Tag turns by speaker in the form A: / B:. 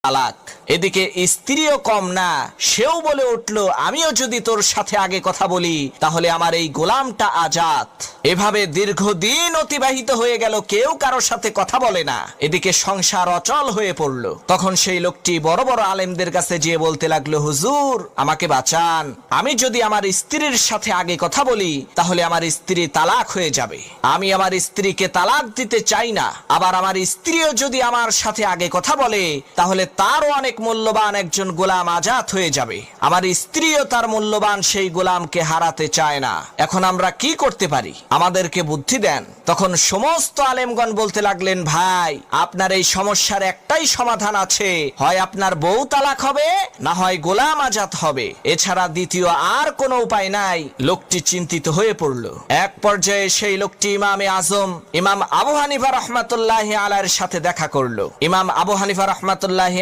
A: তালাক। এদিকে স্ত্রীও কম না, সেও বলে উঠল, আমিও যদি তোর সাথে আগে কথা বলি তাহলে আমার এই গোলামটা আজাদ। এভাবে দীর্ঘদিন অতিবাহিত হয়ে গেল, কেউ কারোর সাথে কথা বলে না। এদিকে সংসার অচল হয়ে পড়ল। তখন সেই লোকটি বড় বড় আলেমদের কাছে যেয়ে বলতে লাগলো, হুজুর আমাকে বাঁচান, আমি যদি আমার স্ত্রীর সাথে আগে কথা বলি তাহলে আমার স্ত্রী তালাক হয়ে যাবে। আমি আমার স্ত্রীকে তালাক দিতে চাই না। আবার আমার স্ত্রীও যদি আমার সাথে আগে কথা বলে তাহলে তারও অনেক মূল্যবান একজন গোলাম আজাদ হয়ে যাবে। আমার স্ত্রীও তার মূল্যবান সেই গোলামকে হারাতে চায় না। এখন আমরা কি করতে পারি? আমাদেরকে বুদ্ধি দেন। তখন সমস্ত আলেমগণ বলতে লাগলেন, ভাই আপনার এই সমস্যার একটাই সমাধান আছে, হয় আপনার বউ তালাক হবে, না হয় গোলাম আজাদ হবে, এছাড়া দ্বিতীয় আর কোনো উপায় নাই। লোকটি চিন্তিত হয়ে পড়ল। এক পর্যায়ে সেই লোকটি ইমামে আজম ইমাম আবু হানিফা রহমাতুল্লাহি আলাইহির সাথে দেখা করলো। ইমাম আবু হানিফা রহমাতুল্লাহি